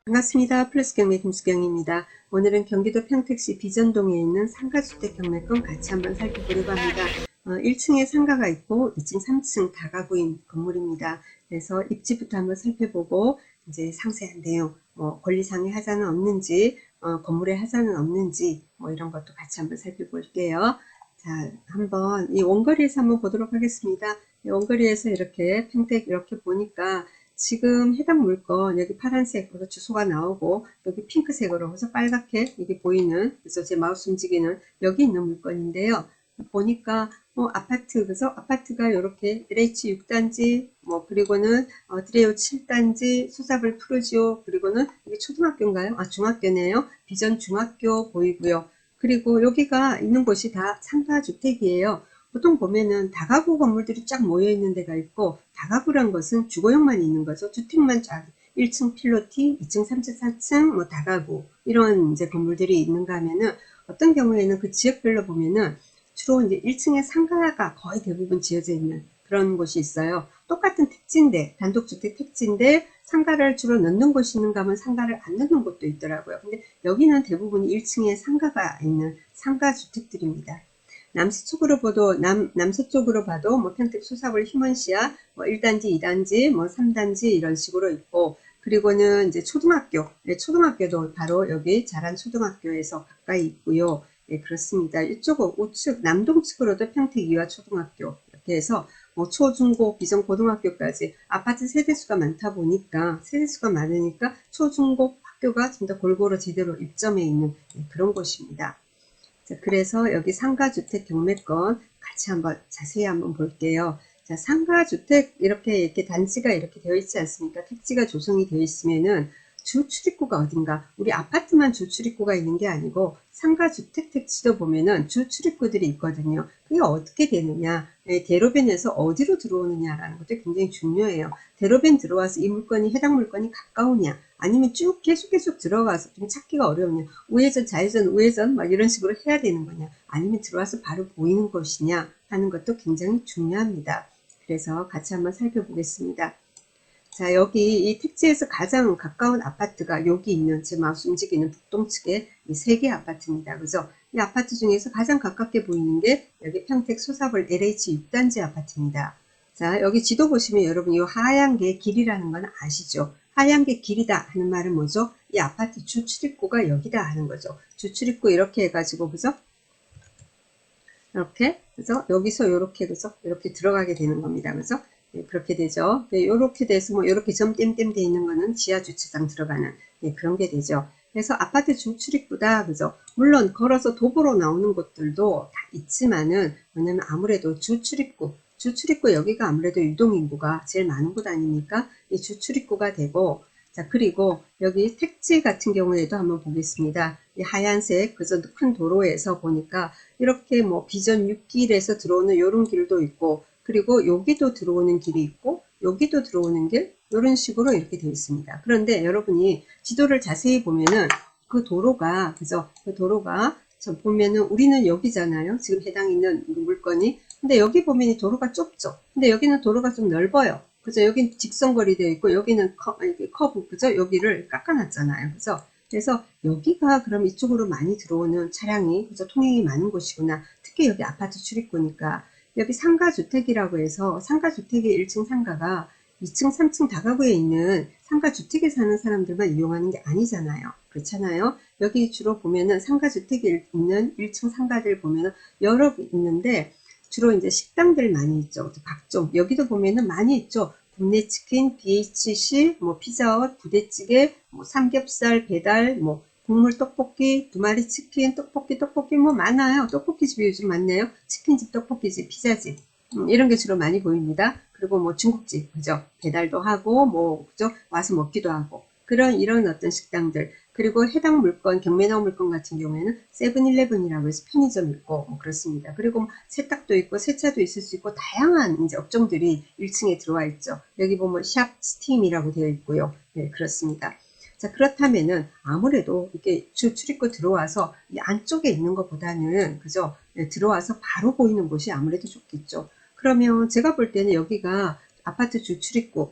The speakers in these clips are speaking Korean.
반갑습니다. 플러스 경매 김수경입니다. 오늘은 경기도 평택시 비전동에 있는 상가주택 경매권 같이 한번 살펴보려고 합니다. 1층에 상가가 있고 2층, 3층 다가구인 건물입니다. 그래서 입지부터 한번 살펴보고 이제 상세한 내용, 권리상의 하자는 없는지, 건물에 하자는 없는지 이런 것도 같이 한번 살펴볼게요. 자, 한번 이 원거리에서 한번 보도록 하겠습니다. 이 원거리에서 이렇게 평택 이렇게 보니까 지금 해당 물건 여기 파란색으로 주소가 나오고 여기 핑크색으로 해서 빨갛게 이게 보이는, 그래서 제 마우스 움직이는 여기 있는 물건인데요. 보니까 아파트, 그래서 아파트가 이렇게 LH 6단지 그리고는 드레오 7단지 수사블 푸르지오, 그리고는 이게 초등학교인가요? 중학교네요. 비전 중학교 보이고요. 그리고 여기가 있는 곳이 다 상가주택이에요. 보통 보면은 다가구 건물들이 쫙 모여 있는 데가 있고, 다가구란 것은 주거용만 있는 거죠. 주택만 쫙 1층 필로티, 2층, 3층, 4층 다가구 이런 이제 건물들이 있는가 하면은, 어떤 경우에는 그 지역별로 보면은 주로 이제 1층에 상가가 거의 대부분 지어져 있는 그런 곳이 있어요. 똑같은 택지인데, 단독주택 택지인데 상가를 주로 넣는 곳이 있는가 하면 상가를 안 넣는 곳도 있더라고요. 근데 여기는 대부분 1층에 상가가 있는 상가주택들입니다. 남서쪽으로 봐도 남서쪽으로 봐도 평택 수사블 휴먼시아 1단지, 2단지, 3단지 이런 식으로 있고, 그리고는 이제 초등학교, 초등학교도 바로 여기 자란 초등학교에서 가까이 있고요. 네, 그렇습니다. 이쪽 우측 남동측으로도 평택 이화 초등학교 이렇게 해서 초중고 비전 고등학교까지 아파트 세대수가 많다 보니까, 세대수가 많으니까 초중고 학교가 좀 더 골고루 제대로 입점해 있는 그런 곳입니다. 자, 그래서 여기 상가주택 경매권 같이 한번 자세히 한번 볼게요. 자, 상가주택 이렇게 단지가 이렇게 되어 있지 않습니까? 택지가 조성이 되어 있으면은 주 출입구가 어딘가, 우리 아파트만 주 출입구가 있는 게 아니고 상가주택 택지도 보면은 주 출입구들이 있거든요. 그게 어떻게 되느냐, 대로변에서 어디로 들어오느냐라는 것도 굉장히 중요해요. 대로변 들어와서 이 물건이, 해당 물건이 가까우냐, 아니면 쭉 계속 들어가서 좀 찾기가 어려우냐, 우회전, 좌회전, 우회전 막 이런 식으로 해야 되는 거냐, 아니면 들어와서 바로 보이는 것이냐 하는 것도 굉장히 중요합니다. 그래서 같이 한번 살펴보겠습니다. 자, 여기 이 택지에서 가장 가까운 아파트가 여기 있는, 제 마우스 움직이는 북동측에 이 3개 아파트입니다. 그죠? 이 아파트 중에서 가장 가깝게 보이는 게 여기 평택 소사블 LH 6단지 아파트입니다. 자, 여기 지도 보시면 여러분 이 하얀 게 길이라는 건 아시죠? 하얀 게 길이다 하는 말은 뭐죠? 이 아파트 주 출입구가 여기다 하는 거죠. 주 출입구 이렇게 해가지고, 그죠? 이렇게, 그죠? 여기서 이렇게, 그죠? 이렇게 들어가게 되는 겁니다. 그죠? 네, 그렇게 되죠. 네, 이렇게 돼서 이렇게 점 땜땜 돼 있는 거는 지하 주차장 들어가는, 그런 게 되죠. 그래서 아파트 주 출입구다, 그죠? 물론 걸어서 도보로 나오는 곳들도 다 있지만은, 왜냐면 아무래도 주 출입구 여기가 아무래도 유동인구가 제일 많은 곳 아닙니까? 이 주 출입구가 되고, 자, 그리고 여기 택지 같은 경우에도 한번 보겠습니다. 이 하얀색, 그저 큰 도로에서 보니까 이렇게 비전 6길에서 들어오는 이런 길도 있고, 그리고 여기도 들어오는 길이 있고, 여기도 들어오는 길, 이런 식으로 이렇게 되어 있습니다. 그런데 여러분이 지도를 자세히 보면은 그 도로가, 그죠? 그 도로가, 보면은 우리는 여기잖아요. 지금 해당 있는 물건이. 근데 여기 보면 이 도로가 좁죠. 근데 여기는 도로가 좀 넓어요. 그죠? 여긴 직선거리 되어 있고, 여기는 커브, 그죠? 여기를 깎아놨잖아요. 그죠? 그래서 여기가 그럼 이쪽으로 많이 들어오는 차량이, 그죠? 통행이 많은 곳이구나. 특히 여기 아파트 출입구니까. 여기 상가주택이라고 해서, 상가주택의 1층 상가가 2층, 3층 다가구에 있는 상가주택에 사는 사람들만 이용하는 게 아니잖아요. 그렇잖아요. 여기 주로 보면은 상가주택에 있는 1층 상가들 보면은 여러 개 있는데, 주로 이제 식당들 많이 있죠. 각종. 여기도 보면은 많이 있죠. 굽네치킨, BHC, 피자헛, 부대찌개, 삼겹살 배달, 국물 떡볶이, 2마리 치킨, 떡볶이 많아요. 떡볶이집이 요즘 많네요. 치킨집, 떡볶이집, 피자집. 이런 게 주로 많이 보입니다. 그리고 중국집, 그죠? 배달도 하고, 그죠? 와서 먹기도 하고. 이런 어떤 식당들. 그리고 해당 물건, 경매 나온 물건 같은 경우에는 세븐일레븐이라고 해서 편의점 있고, 그렇습니다. 그리고 세탁도 있고, 세차도 있을 수 있고, 다양한 이제 업종들이 1층에 들어와 있죠. 여기 보면 샵 스팀이라고 되어 있고요. 네, 그렇습니다. 자, 그렇다면은 아무래도 이렇게 주 출입구 들어와서 이 안쪽에 있는 것보다는, 그죠? 네, 들어와서 바로 보이는 곳이 아무래도 좋겠죠. 그러면 제가 볼 때는 여기가 아파트 주 출입구,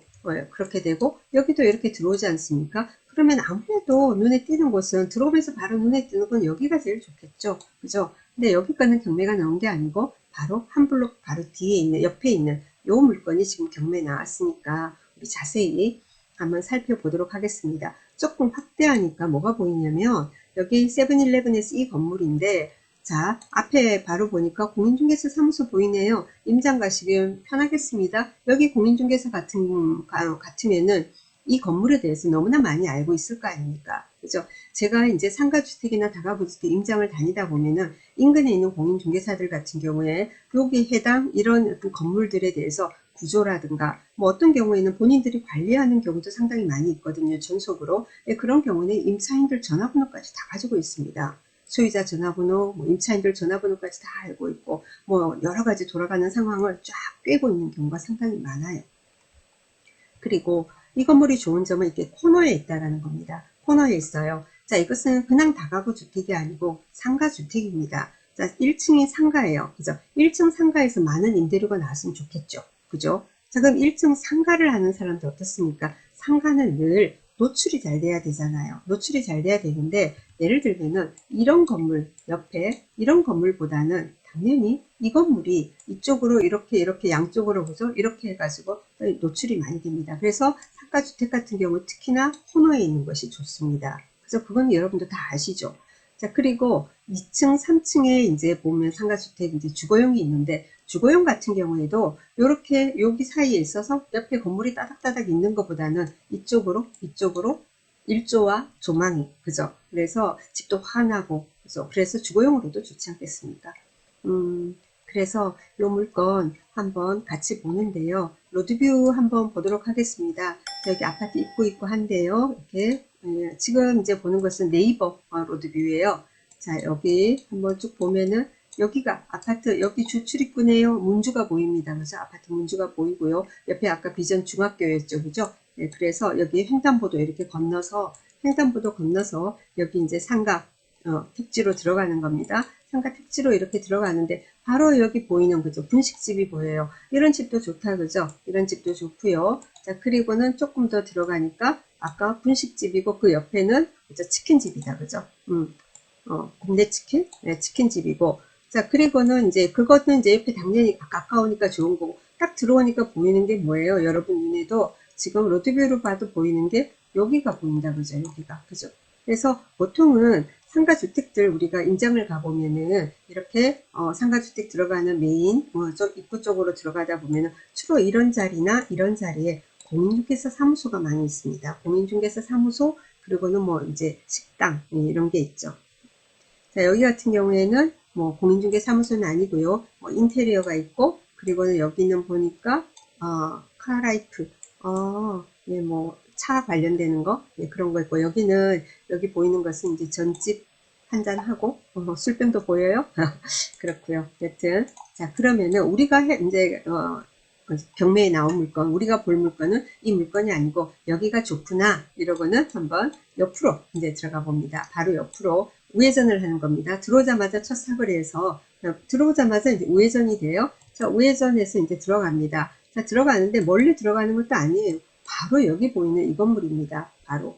그렇게 되고, 여기도 이렇게 들어오지 않습니까? 그러면 아무래도 눈에 띄는 곳은 들어오면서 바로 눈에 띄는 건 여기가 제일 좋겠죠. 그죠? 근데 여기까지는 경매가 나온 게 아니고 바로 한 블록 바로 뒤에 있는 옆에 있는 요 물건이 지금 경매에 나왔으니까 우리 자세히 한번 살펴보도록 하겠습니다. 조금 확대하니까 뭐가 보이냐면 여기 세븐일레븐에서 이 건물인데 자 앞에 바로 보니까 공인중개사 사무소 보이네요. 임장 가시면 편하겠습니다. 여기 공인중개사 같으면은 이 건물에 대해서 너무나 많이 알고 있을 거 아닙니까? 그죠? 제가 이제 상가주택이나 다가구주택 임장을 다니다 보면은 인근에 있는 공인중개사들 같은 경우에 여기 해당 이런 건물들에 대해서 구조라든가 뭐 어떤 경우에는 본인들이 관리하는 경우도 상당히 많이 있거든요. 전속으로. 그런 경우는 임차인들 전화번호까지 다 가지고 있습니다. 소유자 전화번호, 뭐 임차인들 전화번호까지 다 알고 있고 뭐 여러 가지 돌아가는 상황을 쫙 꿰고 있는 경우가 상당히 많아요. 그리고 이 건물이 좋은 점은 이렇게 코너에 있다라는 겁니다. 코너에 있어요. 자, 이것은 그냥 다가구 주택이 아니고 상가 주택입니다. 자, 1층이 상가예요. 그죠? 1층 상가에서 많은 임대료가 나왔으면 좋겠죠. 그죠? 자, 그럼 1층 상가를 하는 사람들 어떻습니까? 상가는 늘 노출이 잘 돼야 되잖아요. 노출이 잘 돼야 되는데 예를 들면은 이런 건물 옆에 이런 건물보다는 당연히 이 건물이 이쪽으로 이렇게 양쪽으로 보죠. 이렇게 해가지고 노출이 많이 됩니다. 그래서 상가주택 같은 경우 특히나 코너에 있는 것이 좋습니다. 그래서 그건 여러분도 다 아시죠. 자, 그리고 2층, 3층에 이제 보면 상가주택 이제 주거용이 있는데 주거용 같은 경우에도 이렇게 여기 사이에 있어서 옆에 건물이 따닥따닥 있는 것보다는 이쪽으로 일조와 조망이 그죠. 그래서 집도 환하고 그죠. 그래서 주거용으로도 좋지 않겠습니까? 그래서 이 물건 한번 같이 보는데요. 로드뷰 한번 보도록 하겠습니다. 여기 아파트 입구 있고 한데요. 이렇게 지금 이제 보는 것은 네이버 로드뷰예요. 자, 여기 한번 쭉 보면은 여기가 아파트 여기 주출입구네요. 문주가 보입니다. 그래서 아파트 문주가 보이고요. 옆에 아까 비전 중학교였죠. 그죠? 네, 그래서 여기 횡단보도 이렇게 건너서 횡단보도 건너서 여기 이제 상가 택지로 들어가는 겁니다. 상가 택지로 이렇게 들어가는데 바로 여기 보이는 그죠 분식집이 보여요. 이런 집도 좋다 그죠. 이런 집도 좋고요. 자 그리고는 조금 더 들어가니까 아까 분식집이고 그 옆에는 그죠 치킨집이다 그죠. 굽네 치킨 네, 치킨집이고 자 그리고는 이제 그것은 이제 옆에 당연히 가까우니까 좋은 거고 딱 들어오니까 보이는 게 뭐예요. 여러분 눈에도 지금 로드뷰로 봐도 보이는 게 여기가 보인다 그죠. 여기가 그죠. 그래서 보통은 상가주택들 우리가 임장을 가보면은 이렇게 상가주택 들어가는 메인 저 입구 쪽으로 들어가다 보면은 주로 이런 자리나 이런 자리에 공인중개사 사무소가 많이 있습니다. 공인중개사 사무소 그리고는 뭐 이제 식당 이런 게 있죠. 자 여기 같은 경우에는 뭐 공인중개 사무소는 아니고요. 뭐 인테리어가 있고 그리고는 여기는 보니까 카라이프 예, 뭐 차 관련되는 거 예, 그런 거 있고 여기는 여기 보이는 것은 이제 전집 한잔 하고 술병도 보여요. 그렇고요. 여튼 자 그러면은 우리가 이제 경매에 나온 물건 우리가 볼 물건은 이 물건이 아니고 여기가 좋구나 이러고는 한번 옆으로 이제 들어가 봅니다. 바로 옆으로 우회전을 하는 겁니다. 들어오자마자 첫 사거리에서 들어오자마자 이제 우회전이 돼요. 자 우회전해서 이제 들어갑니다. 자 들어가는데 멀리 들어가는 것도 아니에요. 바로 여기 보이는 이 건물입니다. 바로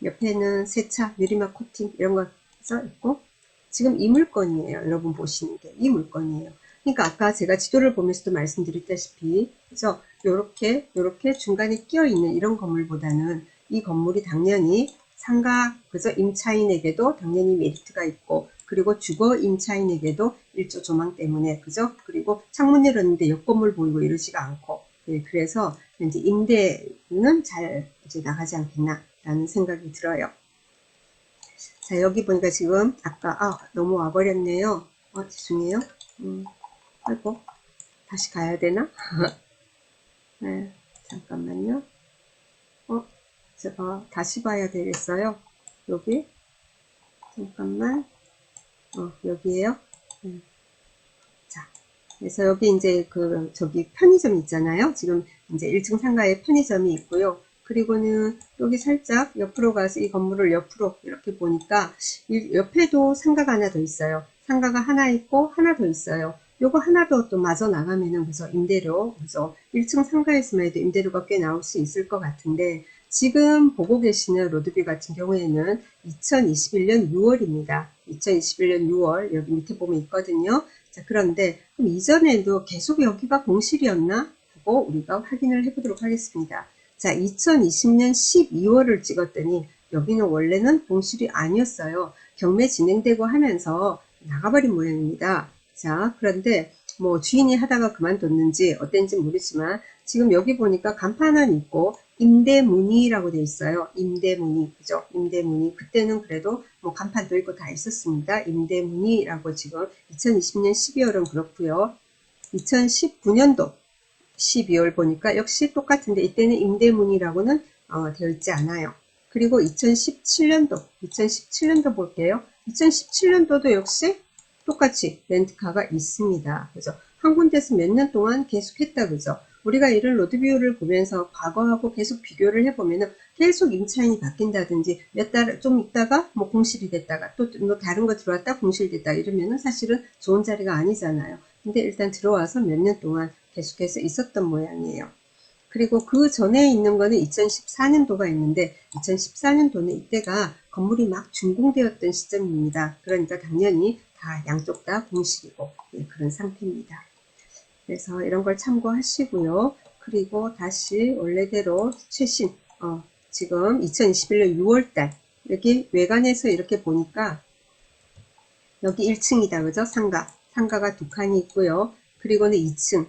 옆에는 세차, 유리막 코팅 이런 거 써 있고 지금 이 물건이에요. 여러분 보시는 게 이 물건이에요. 그러니까 아까 제가 지도를 보면서도 말씀드렸다시피 그래서 요렇게 중간에 끼어 있는 이런 건물보다는 이 건물이 당연히 상가 그저 임차인에게도 당연히 메리트가 있고 그리고 주거 임차인에게도 일조 조망 때문에 그죠? 그리고 창문 열었는데 옆 건물 보이고 이러지가 않고 네, 그래서 이제 임대는 잘 이제 나가지 않겠나라는 생각이 들어요. 자 여기 보니까 지금 아까 너무 와버렸네요. 죄송해요. 아이고 다시 가야 되나? 네, 잠깐만요. 제가 다시 봐야 되겠어요. 여기 잠깐만. 여기에요. 자, 그래서 여기 이제 저기 편의점 있잖아요. 지금 이제 1층 상가에 편의점이 있고요. 그리고는 여기 살짝 옆으로 가서 이 건물을 옆으로 이렇게 보니까 옆에도 상가가 하나 더 있어요. 상가가 하나 있고 하나 더 있어요. 요거 하나 더 또 마저 나가면은 그래서 임대료 그래서 1층 상가에서만 해도 임대료가 꽤 나올 수 있을 것 같은데 지금 보고 계시는 로드뷰 같은 경우에는 2021년 6월입니다. 2021년 6월 여기 밑에 보면 있거든요. 자, 그런데 그럼 이전에도 계속 여기가 공실이었나 하고 우리가 확인을 해보도록 하겠습니다. 자, 2020년 12월을 찍었더니 여기는 원래는 공실이 아니었어요. 경매 진행되고 하면서 나가버린 모양입니다. 자, 그런데 뭐 주인이 하다가 그만뒀는지 어땠는지 모르지만 지금 여기 보니까 간판은 있고 임대문의라고 되어 있어요. 임대문의, 그죠? 임대문의. 그때는 그래도 뭐 간판도 있고 다 있었습니다. 임대문의라고 지금 2020년 12월은 그렇고요. 2019년도 12월 보니까 역시 똑같은데 이때는 임대문의라고는 되어 있지 않아요. 그리고 2017년도 볼게요. 2017년도도 역시 똑같이 렌트카가 있습니다. 그죠? 한 군데서 몇 년 동안 계속 했다, 그죠? 우리가 이런 로드뷰를 보면서 과거하고 계속 비교를 해보면은 계속 임차인이 바뀐다든지 몇 달 좀 있다가 뭐 공실이 됐다가 또 뭐 다른 거 들어왔다 공실됐다 이러면은 사실은 좋은 자리가 아니잖아요. 근데 일단 들어와서 몇 년 동안 계속해서 있었던 모양이에요. 그리고 그 전에 있는 거는 2014년도가 있는데 2014년도는 이때가 건물이 막 준공되었던 시점입니다. 그러니까 당연히 다 양쪽 다 공실이고 그런 상태입니다. 그래서 이런 걸 참고하시고요. 그리고 다시 원래대로 최신 지금 2021년 6월달 여기 외관에서 이렇게 보니까 여기 1층이다. 그죠? 상가가 두 칸이 있고요. 그리고는 2층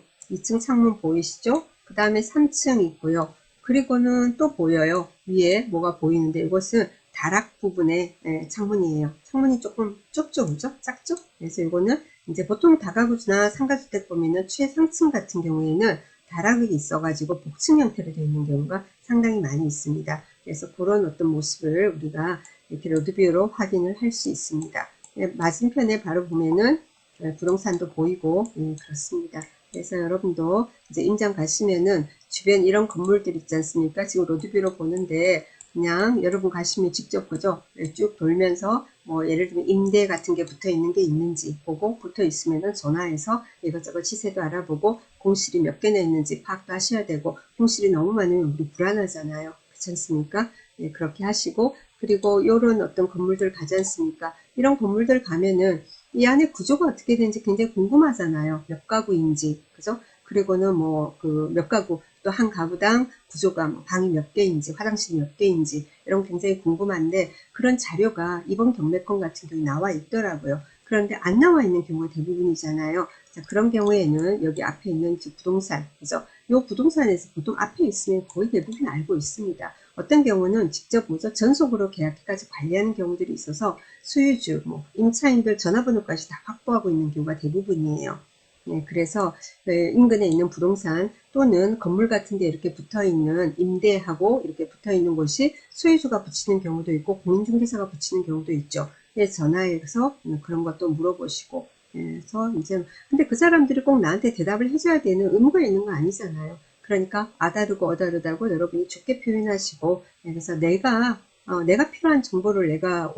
창문 보이시죠? 그 다음에 3층 있고요. 그리고는 또 보여요. 위에 뭐가 보이는데 이것은 다락 부분의 창문이에요. 창문이 조금 좁죠, 그죠? 작죠? 그래서 이거는 이제 보통 다가구나 상가주택 보면은 최상층 같은 경우에는 다락이 있어가지고 복층 형태로 되어 있는 경우가 상당히 많이 있습니다. 그래서 그런 어떤 모습을 우리가 이렇게 로드뷰로 확인을 할 수 있습니다. 맞은편에 바로 보면은 부동산도 보이고 그렇습니다. 그래서 여러분도 이제 임장 가시면은 주변 이런 건물들 있지 않습니까? 지금 로드뷰로 보는데 그냥 여러분 가시면 직접 그죠? 쭉 돌면서 뭐 예를 들면 임대 같은 게 붙어 있는 게 있는지 보고 붙어 있으면은 전화해서 이것저것 시세도 알아보고 공실이 몇 개나 있는지 파악도 하셔야 되고 공실이 너무 많으면 우리 불안하잖아요. 그렇지 않습니까? 네, 그렇게 하시고 그리고 요런 어떤 건물들 가지 않습니까? 이런 건물들 가면은 이 안에 구조가 어떻게 되는지 굉장히 궁금하잖아요. 몇 가구인지, 그죠? 그리고는 뭐 그 몇 가구 또 한 가구당 구조가 뭐 방이 몇 개인지, 화장실이 몇 개인지 이런 거 굉장히 궁금한데 그런 자료가 이번 경매권 같은 경우에 나와 있더라고요. 그런데 안 나와 있는 경우가 대부분이잖아요. 자, 그런 경우에는 여기 앞에 있는 부동산, 그죠? 이 부동산에서 보통 앞에 있으면 거의 대부분 알고 있습니다. 어떤 경우는 직접 뭐죠? 전속으로 계약까지 관리하는 경우들이 있어서 수유주, 뭐 임차인들 전화번호까지 다 확보하고 있는 경우가 대부분이에요. 네, 그래서 인근에 있는 부동산 또는 건물 같은 데 이렇게 붙어 있는 임대하고 이렇게 붙어 있는 곳이 수유주가 붙이는 경우도 있고 공인중개사가 붙이는 경우도 있죠. 그래서 전화해서 그런 것도 물어보시고 그래서 이제 근데 그 사람들이 꼭 나한테 대답을 해줘야 되는 의무가 있는 거 아니잖아요. 그러니까 아다르고 어다르다고 여러분이 좋게 표현하시고 그래서 내가 필요한 정보를 내가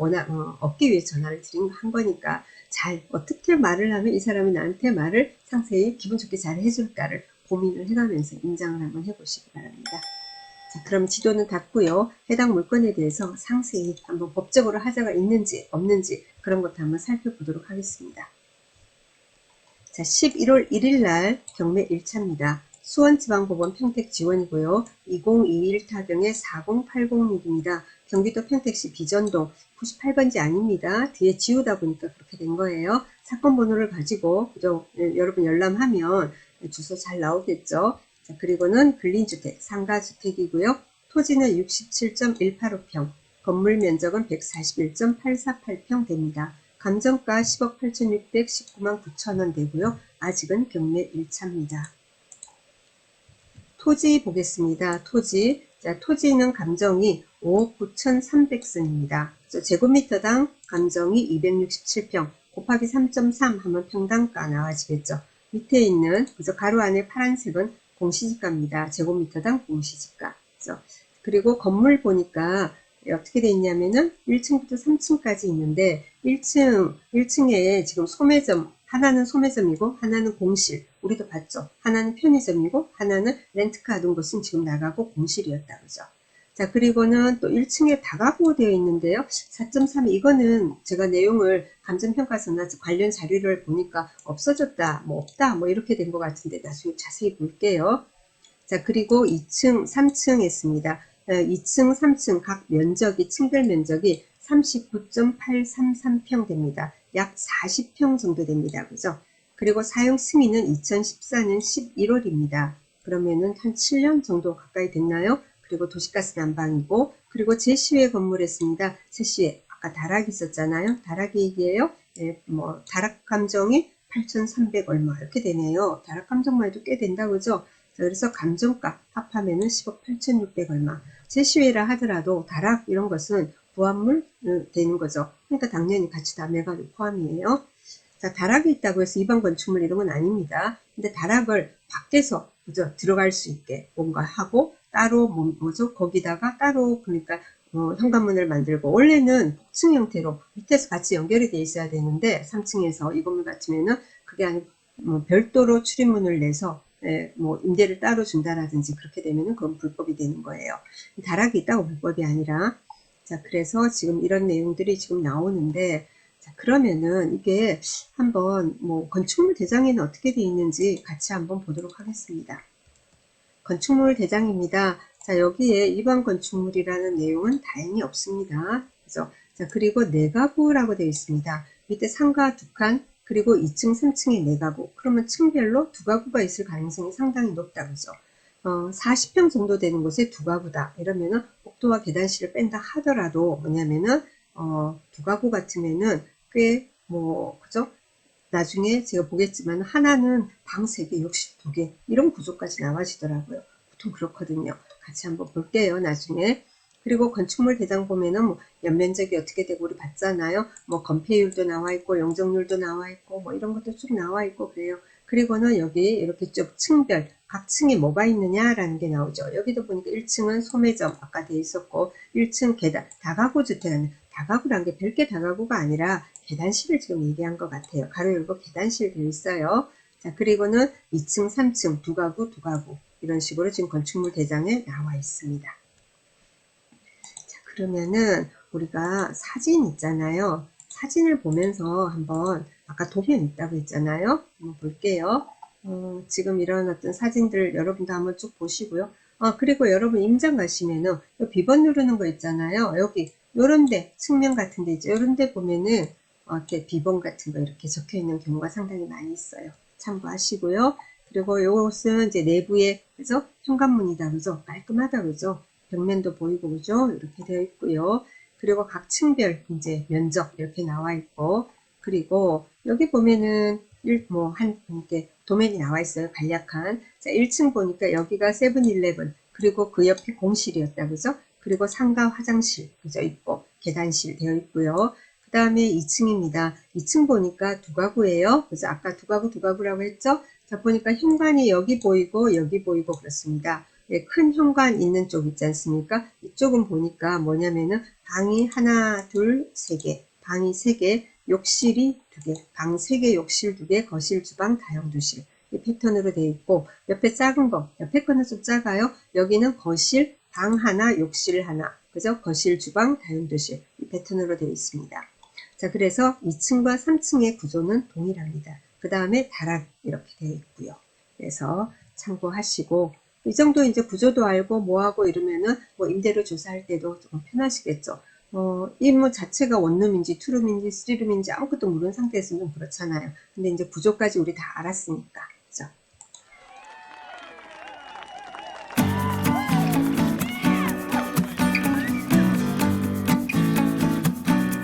얻기 위해 전화를 한 거니까 잘 어떻게 말을 하면 이 사람이 나한테 말을 상세히 기분 좋게 잘 해줄까를 고민을 해가면서 임장을 한번 해보시기 바랍니다. 자, 그럼 지도는 닫고요. 해당 물건에 대해서 상세히 한번 법적으로 하자가 있는지 없는지 그런 것도 한번 살펴보도록 하겠습니다. 자, 11월 1일 날 경매 1차입니다. 수원지방법원 평택지원이고요. 2021 타경의 4080입니다. 경기도 평택시 비전동 98번지 아닙니다. 뒤에 지우다 보니까 그렇게 된 거예요. 사건 번호를 가지고 그죠? 여러분 열람하면 주소 잘 나오겠죠. 자, 그리고는 근린주택, 상가주택이고요. 토지는 67.185평, 건물 면적은 141.848평 됩니다. 감정가 10억 8,619만 9천원 되고요. 아직은 경매 1차입니다. 토지 보겠습니다. 자, 토지는 감정이 5억 9,300선입니다. 제곱미터당 감정이 267평 곱하기 3.3 하면 평당가 나와지겠죠. 밑에 있는 그래서 가로 안에 파란색은 공시지가입니다. 제곱미터당 공시지가. 그리고 건물 보니까 어떻게 돼 있냐면은 1층부터 3층까지 있는데 1층에 지금 소매점 하나는 소매점이고 하나는 공실 우리도 봤죠. 하나는 편의점이고 하나는 렌트카 하던 곳은 지금 나가고 공실이었다 그죠. 자, 그리고는 또 1층에 다가구 되어 있는데요. 4.3 이거는 제가 내용을 감정평가서나 관련 자료를 보니까 없어졌다, 뭐 없다, 뭐 이렇게 된 것 같은데 나중에 자세히 볼게요. 자, 그리고 2층, 3층 했습니다. 2층, 3층 각 면적이, 층별 면적이 39.833평 됩니다. 약 40평 정도 됩니다. 그죠? 그리고 사용 승인은 2014년 11월입니다. 그러면은 한 7년 정도 가까이 됐나요? 그리고 도시가스 난방이고, 그리고 제시외 건물 했습니다. 제시외, 아까 다락이 있었잖아요. 다락이 얘기예요. 예, 뭐, 다락 감정이 8,300 얼마 이렇게 되네요. 다락 감정만 해도 꽤 된다, 그죠? 그래서 감정가 합하면은 10억 8,600 얼마. 제시외라 하더라도 다락 이런 것은 부합물 되는 거죠. 그러니까 당연히 같이 다 매각이 포함이에요. 자, 다락이 있다고 해서 일반 건축물 이런 건 아닙니다. 근데 다락을 밖에서 그죠? 들어갈 수 있게 뭔가 하고 따로 뭐죠? 거기다가 따로 그러니까 현관문을 만들고 원래는 복층 형태로 밑에서 같이 연결이 돼 있어야 되는데 3층에서 이 건물 같으면은 그게 아니고 별도로 출입문을 내서 뭐 임대를 따로 준다라든지 그렇게 되면은 그건 불법이 되는 거예요. 다락이 있다고 불법이 아니라. 자, 그래서 지금 이런 내용들이 지금 나오는데, 자, 그러면은 이게 한번 뭐 건축물 대장에는 어떻게 돼 있는지 같이 한번 보도록 하겠습니다. 건축물 대장입니다. 자, 여기에 일반 건축물이라는 내용은 다행히 없습니다. 그죠? 자, 그리고 내가구라고 되어 있습니다. 밑에 상가 2칸, 그리고 2층, 3층에 내가구. 그러면 층별로 2가구가 있을 가능성이 상당히 높다. 그죠? 40평 정도 되는 곳에 2가구다. 이러면은 복도와 계단실을 뺀다 하더라도 뭐냐면은, 2가구 같으면은 꽤 그죠? 나중에 제가 보겠지만 하나는 방 3개, 욕실 2개 이런 구조까지 나와지더라고요. 보통 그렇거든요. 같이 한번 볼게요. 나중에. 그리고 건축물 대장 보면은 뭐 연면적이 어떻게 되고 우리 봤잖아요. 뭐 건폐율도 나와 있고 용적률도 나와 있고 뭐 이런 것도 쭉 나와 있고 그래요. 그리고는 여기 이렇게 쭉 층별 각 층에 뭐가 있느냐라는 게 나오죠. 여기도 보니까 1층은 소매점 아까 돼 있었고 1층 계단 다가구 주택은 다가구란 게 별개 다가구가 아니라 계단실을 지금 얘기한 것 같아요. 가로 열고 계단실 되어 있어요. 자, 그리고는 2층, 3층, 2가구, 2가구 이런 식으로 지금 건축물 대장에 나와 있습니다. 자, 그러면은 우리가 사진 있잖아요. 사진을 보면서 한번 아까 도면 있다고 했잖아요. 한번 볼게요. 지금 이런 어떤 사진들 여러분도 한번 쭉 보시고요. 그리고 여러분 임장 가시면은 비번 누르는 거 있잖아요. 여기 요런데 측면 같은 데 있죠. 요런데 보면은 이렇게 비번 같은 거 이렇게 적혀 있는 경우가 상당히 많이 있어요. 참고하시고요. 그리고 요것은 이제 내부에 그죠? 현관문이다 그죠? 깔끔하다 그죠? 벽면도 보이고 그죠? 이렇게 되어 있고요. 그리고 각 층별 이제 면적 이렇게 나와 있고 그리고 여기 보면은 이렇게 도면이 나와 있어요. 간략한. 자, 1층 보니까 여기가 세븐일레븐 그리고 그 옆이 공실이었다 그죠? 그리고 상가 화장실 그죠? 있고 계단실 되어 있고요. 그 다음에 2층입니다. 2층 보니까 2가구예요. 그래서 아까 2가구라고 했죠? 자, 보니까 현관이 여기 보이고 여기 보이고 그렇습니다. 네, 큰 현관 있는 쪽 있지 않습니까? 이쪽은 보니까 뭐냐면은 방이 하나, 둘, 세 개, 방이 3개, 욕실이 2개, 방 3개, 욕실 2개, 거실, 주방, 다용도실 이 패턴으로 되어 있고 옆에 작은 거, 옆에 거는 좀 작아요. 여기는 거실, 방 하나, 욕실 하나, 그죠? 거실, 주방, 다용도실 이 패턴으로 되어 있습니다. 자, 그래서 2층과 3층의 구조는 동일합니다. 그 다음에 다락 이렇게 되어 있고요. 그래서 참고하시고 이 정도 이제 구조도 알고 뭐하고 이러면은 뭐 임대료 조사할 때도 조금 편하시겠죠. 이 자체가 원룸인지 투룸인지 쓰리룸인지 아무것도 모르는 상태에서는 좀 그렇잖아요. 근데 이제 구조까지 우리 다 알았으니까